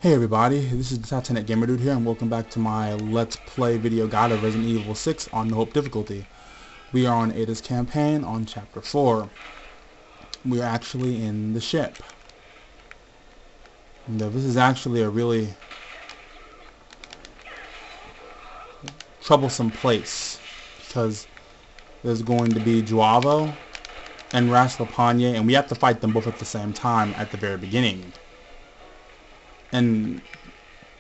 Hey everybody, this is the Titanic Gamer Dude here, and welcome back to my Let's Play video guide of Resident Evil 6 on No Hope difficulty. We are on Ada's campaign on Chapter 4. We are actually in the ship. And this is actually a really troublesome place, because there's going to be J'avo and Rasklepanje, and we have to fight them both at the same time at the very beginning. And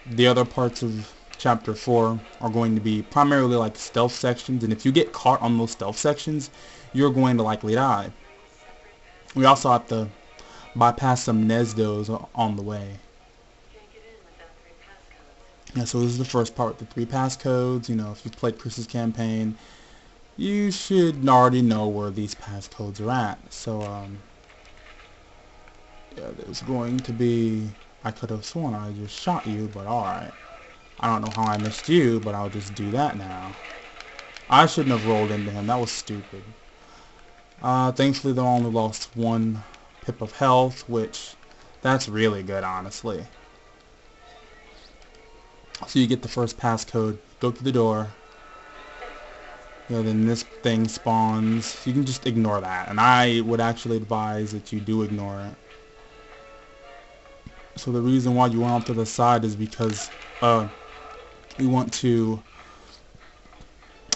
the other parts of Chapter 4 are going to be primarily like stealth sections, and if you get caught on those stealth sections, you're going to likely die. We also have to bypass some Gnezdos on the way. Yeah, so this is the first part with the 3 passcodes. You know, if you've played Chris's campaign, you should already know where these passcodes are at. So, yeah, there's going to be... I could have sworn I just shot you, but alright. I don't know how I missed you, but I'll just do that now. I shouldn't have rolled into him. That was stupid. Thankfully, they only lost 1 pip of health, which, that's really good, honestly. So you get the first passcode, go to the door. You know, then this thing spawns. You can just ignore that, and I would actually advise that you do ignore it. So the reason why you went off to the side is because we want to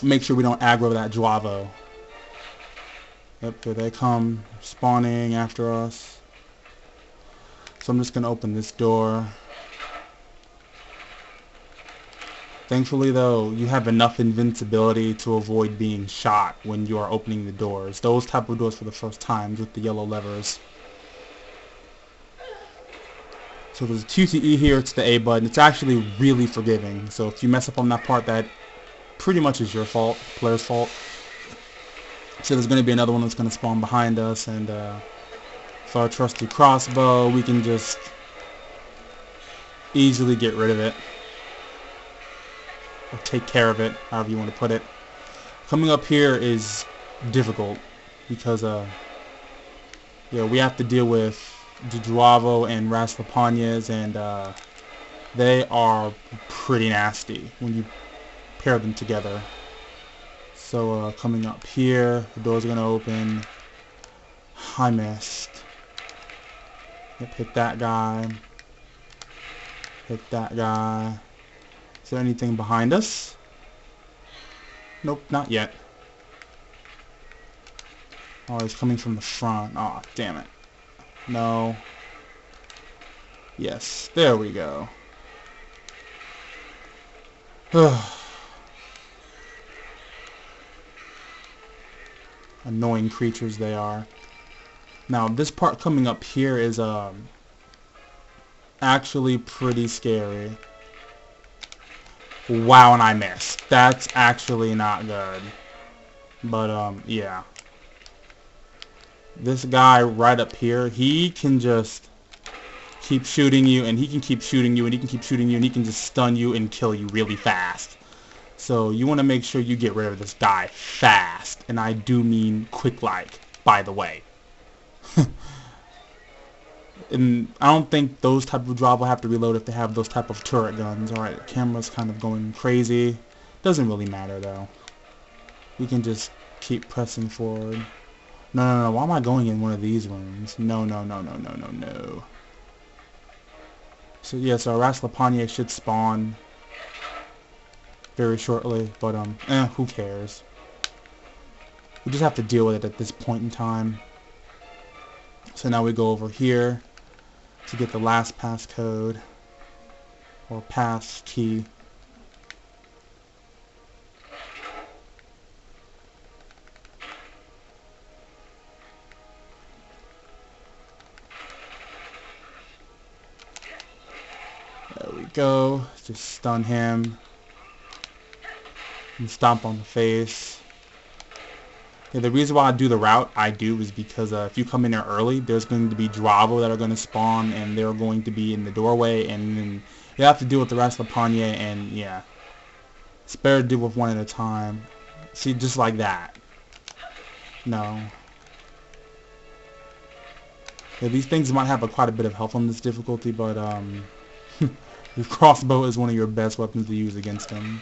make sure we don't aggro that J'avo. Yep, here they come, spawning after us. So I'm just going to open this door. Thankfully though, you have enough invincibility to avoid being shot when you are opening the doors. Those type of doors for the first time with the yellow levers. So there's a Q to E here, it's the A button. It's actually really forgiving. So if you mess up on that part, that pretty much is your fault, player's fault. So there's going to be another one that's going to spawn behind us, and for our trusty crossbow, we can just easily get rid of it. Or take care of it, however you want to put it. Coming up here is difficult, because yeah, we have to deal with J'avo and Rasklepanjes, and they are pretty nasty when you pair them together. So coming up here, the doors are going to open. I missed. Yep, hit that guy. Hit that guy. Is there anything behind us? Nope, not yet. Oh, he's coming from the front. Oh, damn it. No. Yes, there we go. Annoying creatures they are. Now, this part coming up here is actually pretty scary. Wow, and I missed. That's actually not good. But yeah. This guy right up here, he can just keep shooting you, and he can keep shooting you, and he can keep shooting you, and he can just stun you and kill you really fast. So you want to make sure you get rid of this guy fast, and I do mean quick-like, by the way. And I don't think those type of J'avo have to reload if they have those type of turret guns. Alright, the camera's kind of going crazy. Doesn't really matter though. We can just keep pressing forward. No, why am I going in one of these rooms? No. So yeah, so Rasklepanje should spawn very shortly, but who cares? We just have to deal with it at this point in time. So now we go over here to get the last passcode, or pass key. There we go. Just stun him and stomp on the face. Yeah, the reason why I do the route I do is because if you come in there early, there's going to be J'avo that are going to spawn, and they're going to be in the doorway, and then you have to deal with the Rasklepanje, and yeah, it's better to deal with one at a time. See, just like that. No. Yeah, these things might have quite a bit of health on this difficulty, but Your crossbow is one of your best weapons to use against them.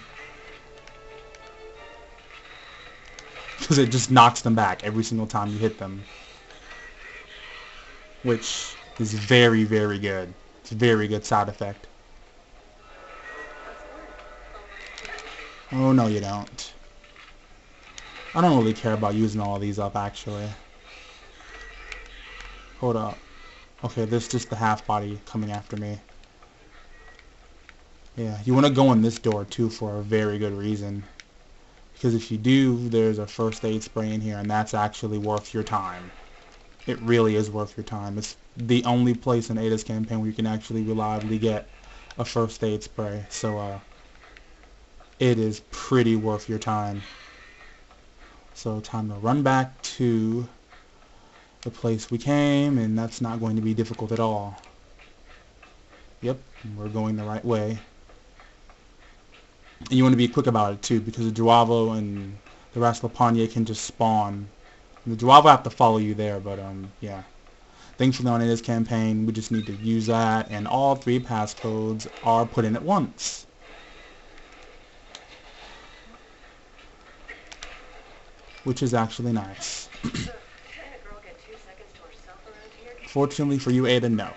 Because it just knocks them back every single time you hit them. Which is very, very good. It's a very good side effect. Oh, no you don't. I don't really care about using all these up, actually. Hold up. Okay, there's just the half body coming after me. Yeah, you want to go in this door, too, for a very good reason. Because if you do, there's a first aid spray in here, and that's actually worth your time. It really is worth your time. It's the only place in Ada's campaign where you can actually reliably get a first aid spray. So, it is pretty worth your time. So, time to run back to the place we came, and that's not going to be difficult at all. Yep, we're going the right way. And you want to be quick about it too, because the J'avo and the Rasklepanje can just spawn. And the J'avo have to follow you there, but yeah. Thankfully on this campaign, we just need to use that, and all 3 passcodes are put in at once. Which is actually nice. Fortunately for you, Ada, no.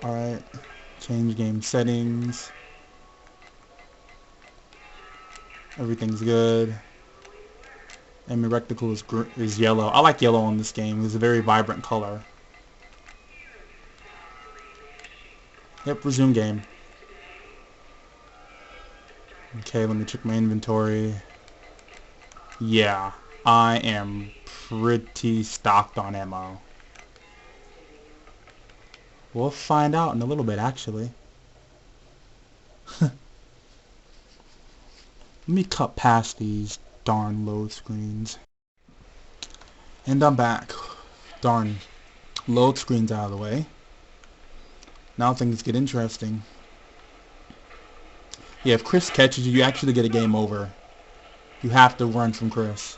Alright, change game settings. Everything's good. And my reticle is yellow. I like yellow on this game. It's a very vibrant color. Yep, resume game. Okay, let me check my inventory. Yeah, I am pretty stocked on ammo. We'll find out in a little bit, actually. Let me cut past these darn load screens. And I'm back. Darn load screens out of the way. Now things get interesting. Yeah, if Chris catches you, you actually get a game over. You have to run from Chris.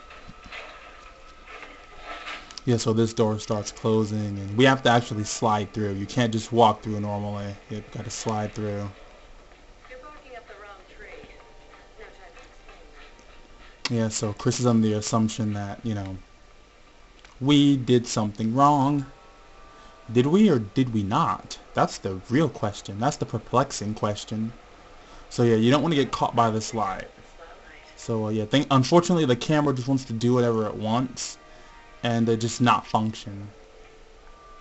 Yeah, so this door starts closing, and we have to actually slide through. You can't just walk through normally. You've got to slide through. You're barking up the wrong tree. No time to explain. Yeah, so Chris is under the assumption that, you know, we did something wrong. Did we or did we not? That's the real question. That's the perplexing question. So yeah, you don't want to get caught by the slide. So yeah, unfortunately the camera just wants to do whatever it wants, and it just not function.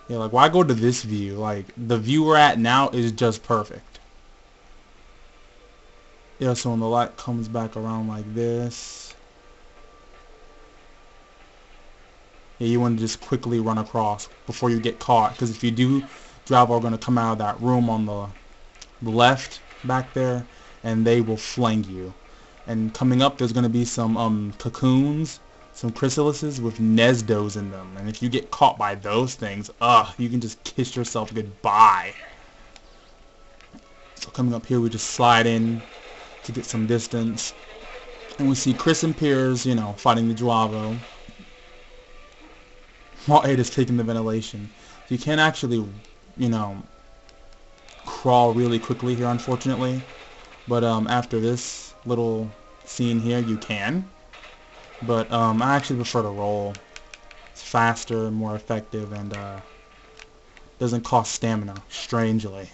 Yeah, like why go to this view? Like the view we're at now is just perfect. Yeah, so when the light comes back around like this, yeah, you want to just quickly run across before you get caught, because if you do, J'avo are going to come out of that room on the left back there, and they will flank you. And coming up, there's going to be some cocoons, some chrysalises with Gnezdos in them. And if you get caught by those things, you can just kiss yourself goodbye. So coming up here, we just slide in to get some distance. And we see Chris and Piers, you know, fighting the J'avo, while Ada's taking the ventilation. You can't actually, you know, crawl really quickly here, unfortunately. But after this little scene here, you can. But I actually prefer to roll. It's faster, more effective, and doesn't cost stamina, strangely.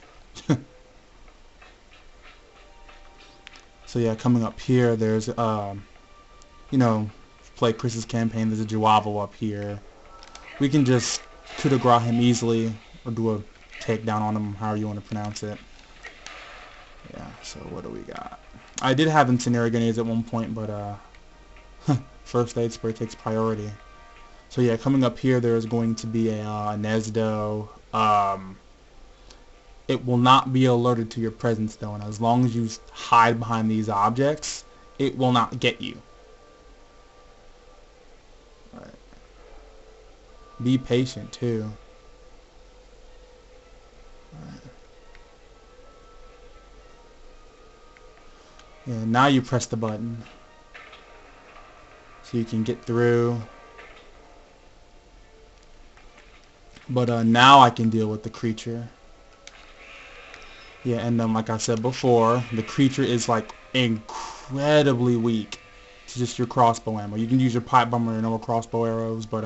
So yeah, coming up here, there's, you know, play Chris's campaign, there's a J'avo up here. We can just coup de grace him easily, or do a takedown on him, however you want to pronounce it. Yeah, so what do we got? I did have incendiary grenades at one point, but first aid spray takes priority. So yeah, coming up here, there is going to be a Gnezdo. It will not be alerted to your presence though, and as long as you hide behind these objects, it will not get you. Alright. Be patient too. Alright. And now you press the button so you can get through. But now I can deal with the creature. Yeah, and like I said before, the creature is like incredibly weak to just your crossbow ammo. You can use your pipe bomb or your normal crossbow arrows, but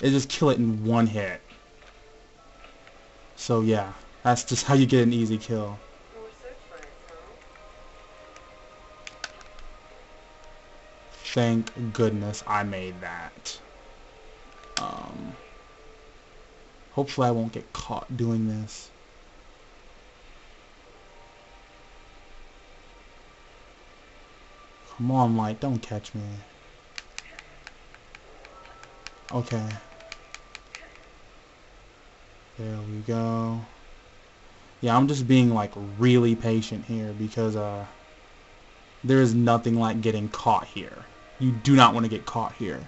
it just kill it in one hit. So yeah, that's just how you get an easy kill. More search for it, huh? Thank goodness I made that. Hopefully I won't get caught doing this. Come on, light, don't catch me. Okay. There we go. Yeah, I'm just being like really patient here because there is nothing like getting caught here. You do not want to get caught here.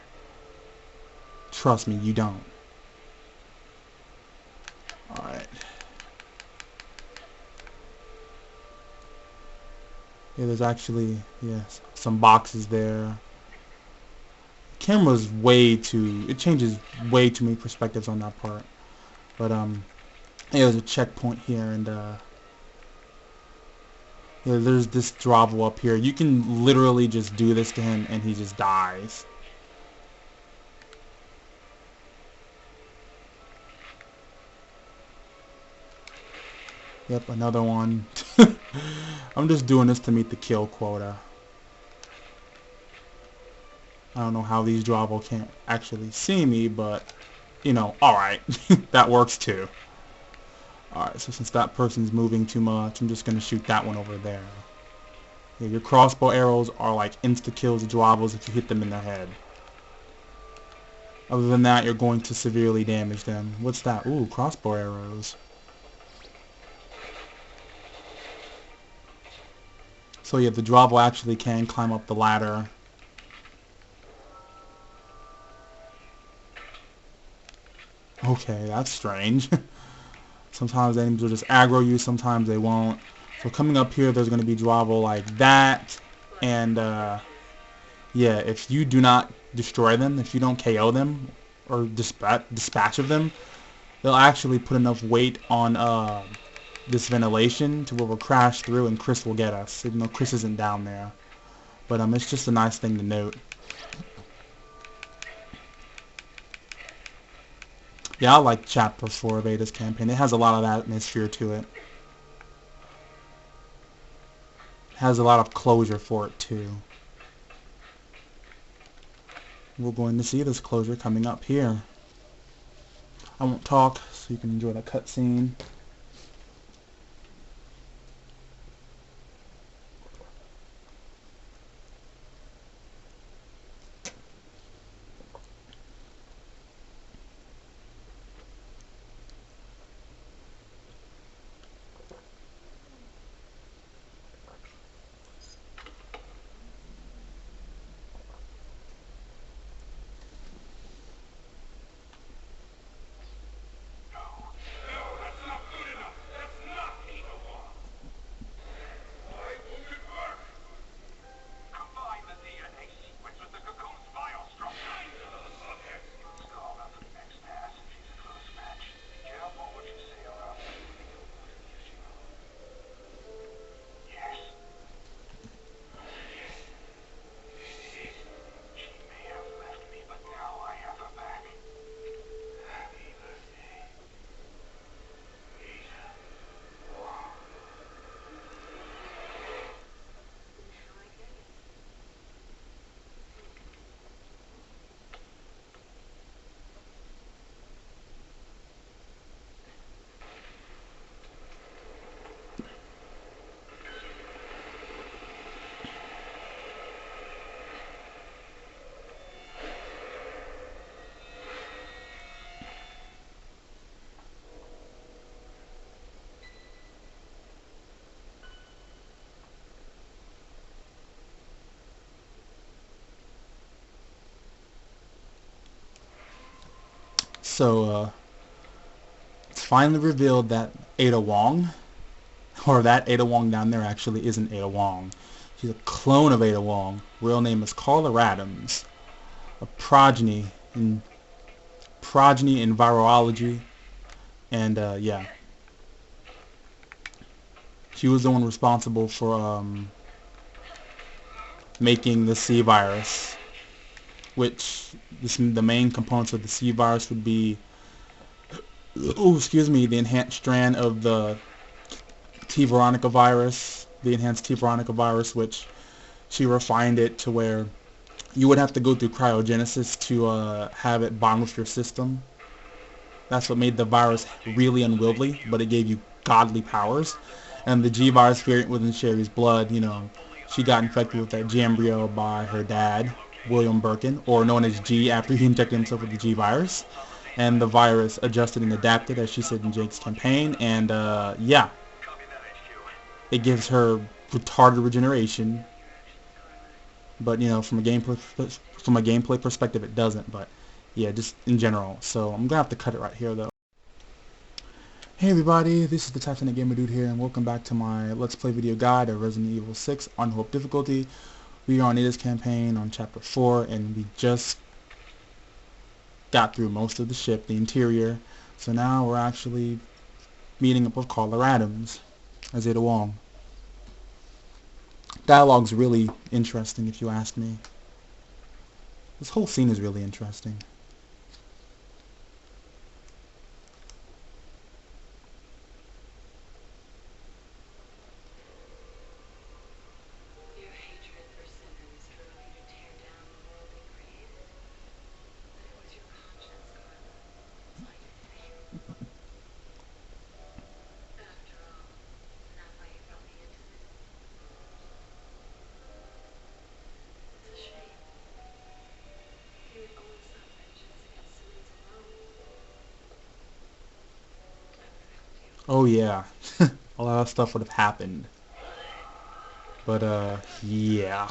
Trust me, you don't. Alright. Yeah, there's actually, yes, some boxes there. Camera's way too, it changes way too many perspectives on that part. But yeah, there's a checkpoint here, and yeah, there's this J'avo up here. You can literally just do this to him and he just dies. Yep, another one. I'm just doing this to meet the kill quota. I don't know how these J'avo can't actually see me, but, you know, alright. That works too. Alright, so since that person's moving too much, I'm just going to shoot that one over there. Yeah, your crossbow arrows are like insta-kills of J'avos if you hit them in the head. Other than that, you're going to severely damage them. What's that? Ooh, crossbow arrows. So yeah, the J'avo actually can climb up the ladder. Okay, that's strange. Sometimes enemies will just aggro you, sometimes they won't. So coming up here, there's going to be J'avo like that. And yeah, if you do not destroy them, if you don't KO them, or dispatch of them, they'll actually put enough weight on this ventilation to where we'll crash through and Chris will get us, even though Chris isn't down there. But it's just a nice thing to note. Yeah, I like Chapter 4 of Ada's campaign. It has a lot of atmosphere to it. It has a lot of closure for it too. We're going to see this closure coming up here. I won't talk so you can enjoy the cutscene. So, it's finally revealed that Ada Wong, or that Ada Wong down there actually isn't Ada Wong. She's a clone of Ada Wong. Real name is Carla Radames. A progeny in virology, and yeah, she was the one responsible for making the C virus, which the main components of the C virus would be, the enhanced strand of the T. veronica virus, the enhanced T. veronica virus, which she refined it to where you would have to go through cryogenesis to have it bond with your system. That's what made the virus really unwieldy, but it gave you godly powers. And the G virus variant within Sherry's blood, she got infected with that G embryo by her dad, William Birkin, or known as G after he injected himself with the G virus. And the virus adjusted and adapted, as she said in Jake's campaign, and yeah, it gives her retarded regeneration. But from a gameplay perspective, it doesn't. But yeah, just in general. So I'm gonna have to cut it right here, though. Hey everybody, this is the Titanic Gamer Dude here, and welcome back to my Let's Play video guide of Resident Evil 6 Unharmed difficulty. We are on Ada's campaign on Chapter 4, and we just got through most of the ship, the interior. So now we're actually meeting up with Carla Radames as Ada Wong. Dialogue's really interesting, if you ask me. This whole scene is really interesting. Your hatred for sinners drove you to tear down the world they created. But it was your conscience, Carla. Saw your fate. After all, isn't that why you brought me into this? It's a shame. You would only sought vengeance against Simmons alone. I would have helped you. Oh yeah, a lot of stuff would have happened. But yeah.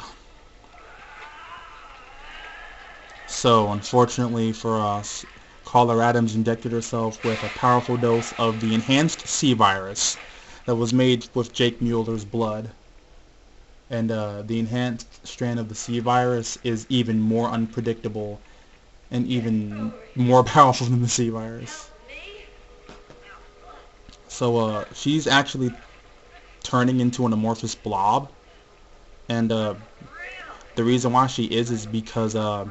So unfortunately for us, Carla Radames injected herself with a powerful dose of the enhanced C virus that was made with Jake Mueller's blood. And the enhanced strand of the C virus is even more unpredictable and even more powerful than the C virus. So she's actually turning into an amorphous blob, and the reason why she is because Carla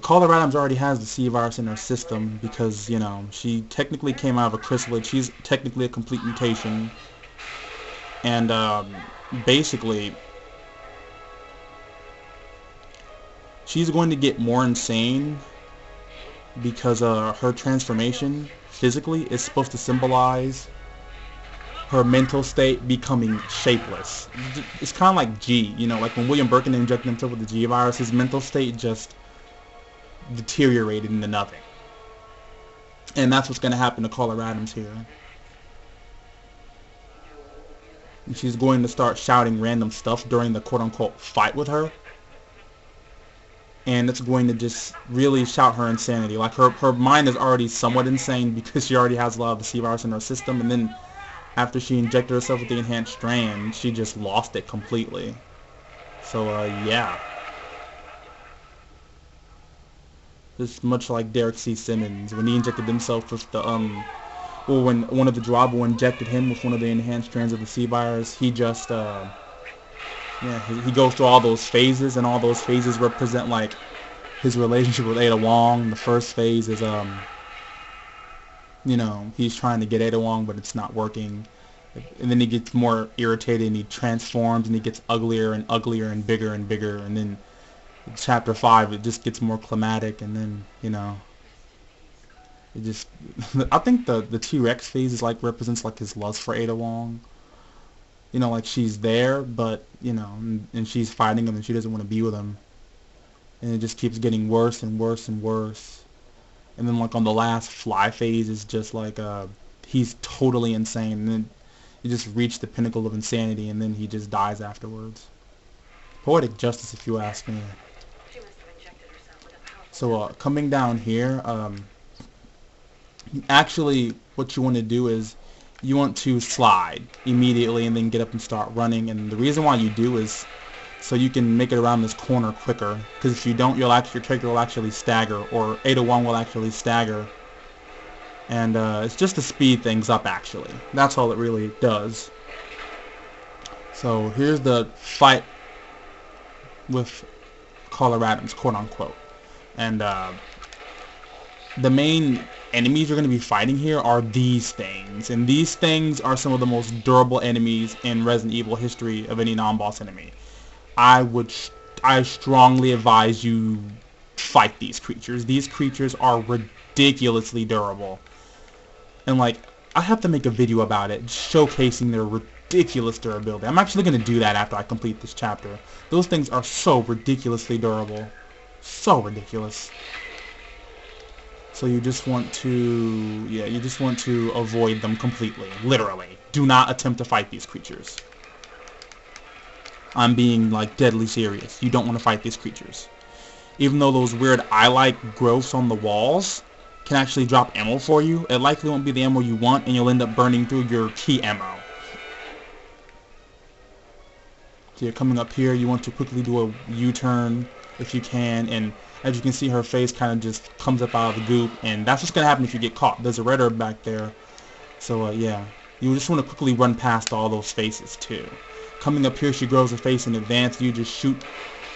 Radames already has the C virus in her system because she technically came out of a chrysalid. She's technically a complete mutation, and basically she's going to get more insane because her transformation physically is supposed to symbolize her mental state becoming shapeless. It's kind of like G, like when William Birkin injected himself with the G virus, his mental state just deteriorated into nothing. And that's what's going to happen to Carla Radames here. And she's going to start shouting random stuff during the quote-unquote fight with her. And it's going to just really shout her insanity. Like her mind is already somewhat insane because she already has a lot of the C virus in her system, and then after she injected herself with the enhanced strand, she just lost it completely. So yeah. It's much like Derek C. Simmons when he injected himself with the well, when one of the J'avo injected him with one of the enhanced strands of the C virus, he just yeah, he goes through all those phases, and all those phases represent like his relationship with Ada Wong. The first phase is he's trying to get Ada Wong, but it's not working. And then he gets more irritated, and he transforms, and he gets uglier and uglier and bigger, and then in Chapter 5 it just gets more climatic, and then it just I think the T-Rex phase is like represents like his lust for Ada Wong. Like she's there, but and she's fighting him, and she doesn't want to be with him, and it just keeps getting worse and worse and worse. And then like on the last fly phase is just like he's totally insane, and then he just reached the pinnacle of insanity, and then he just dies afterwards. Poetic justice, if you ask me. She must have injected herself with a powerful So coming down here, actually what you want to do is you want to slide immediately and then get up and start running. And the reason why you do is so you can make it around this corner quicker. Because if you don't, your character will actually stagger, or 801 will actually stagger. And it's just to speed things up, actually. That's all it really does. So here's the fight with Carla Radames, quote unquote. And the main enemies you're going to be fighting here are these things. And these things are some of the most durable enemies in Resident Evil history of any non-boss enemy. I strongly advise you fight these creatures. These creatures are ridiculously durable. And like, I have to make a video about it, showcasing their ridiculous durability. I'm actually going to do that after I complete this chapter. Those things are so ridiculously durable. So ridiculous. So you just want to, yeah, you just want to avoid them completely. Literally. Do not attempt to fight these creatures. I'm being like deadly serious. You don't want to fight these creatures. Even though those weird eye-like growths on the walls can actually drop ammo for you, it likely won't be the ammo you want, and you'll end up burning through your key ammo. So you're coming up here, you want to quickly do a U-turn if you can, and as you can see, her face kind of just comes up out of the goop, and that's what's going to happen if you get caught. There's a red herb back there. So yeah, you just want to quickly run past all those faces too. Coming up here, she grows her face in advance. You just shoot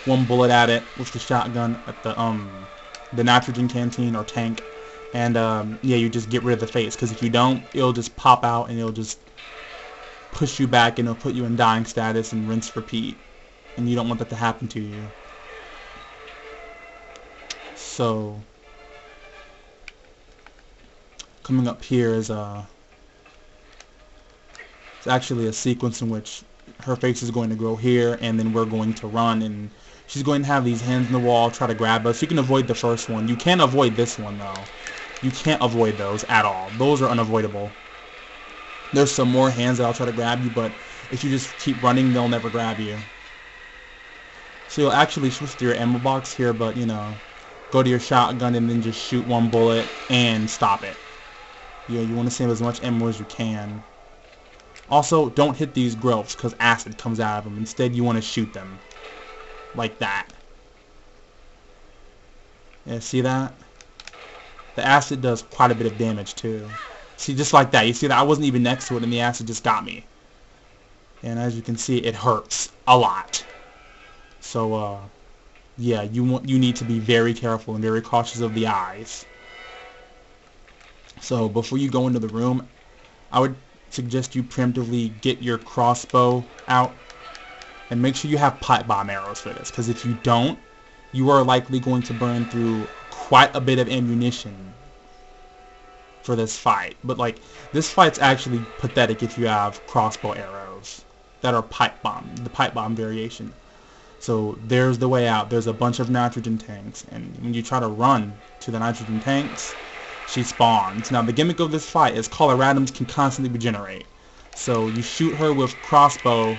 one bullet at it with the shotgun at the nitrogen canteen or tank, and yeah, you just get rid of the face, because if you don't, it'll just pop out and it'll just push you back and it'll put you in dying status and rinse repeat, and you don't want that to happen to you. So coming up here is it's actually a sequence in which her face is going to grow here, and then we're going to run, and she's going to have these hands in the wall try to grab us. You can avoid the first one. You can't avoid this one though. You can't avoid those at all. Those are unavoidable. There's some more hands that'll try to grab you, but if you just keep running, they'll never grab you. So you'll actually switch to your ammo box here, but you know, go to your shotgun and then just shoot one bullet and stop it. Yeah, you want to save as much ammo as you can. Also, don't hit these growths because acid comes out of them. Instead, you want to shoot them. Like that. Yeah, see that? The acid does quite a bit of damage too. See, just like that. You see that? I wasn't even next to it and the acid just got me. And as you can see, it hurts a lot. So, yeah, you need to be very careful and very cautious of the eyes. So, before you go into the room, I would suggest you preemptively get your crossbow out and make sure you have pipe bomb arrows for this, because if you don't, you are likely going to burn through quite a bit of ammunition for this fight. But like, this fight's actually pathetic if you have crossbow arrows that are pipe bomb, the pipe bomb variation. So there's the way out. There's a bunch of nitrogen tanks, and when you try to run to the nitrogen tanks, she spawns. Now the gimmick of this fight is Carla Radames can constantly regenerate. So you shoot her with crossbow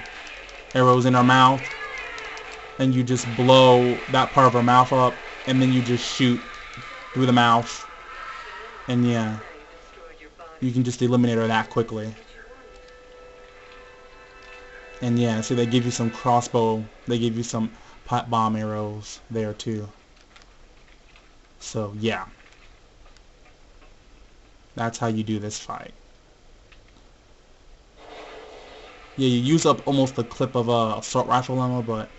arrows in her mouth, and you just blow that part of her mouth up, and then you just shoot through the mouth, and yeah, you can just eliminate her that quickly. And yeah, so they give you some crossbow, they give you some pipe bomb arrows there too. So yeah, that's how you do this fight. Yeah, you use up almost the clip of assault rifle ammo, but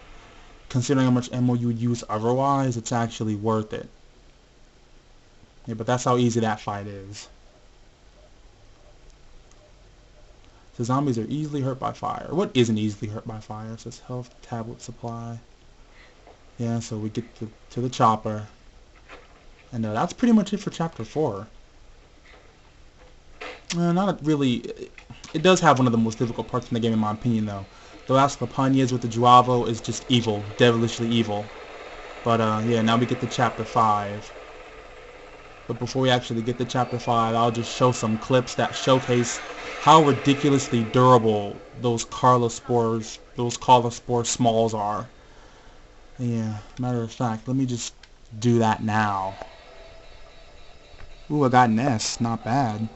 considering how much ammo you would use otherwise, it's actually worth it. Yeah, but that's how easy that fight is. So zombies are easily hurt by fire. What isn't easily hurt by fire? It says health tablet supply. Yeah, so we get to the chopper. And that's pretty much it for chapter 4. Not really. It does have one of the most difficult parts in the game, in my opinion, though. The Rasklepanje with the J'avo is just evil, devilishly evil. But yeah, now we get to chapter 5. But before we actually get to chapter 5, I'll just show some clips that showcase how ridiculously durable those Carla Spore Smalls are. Yeah, matter of fact, let me just do that now. Ooh, I got an S, not bad.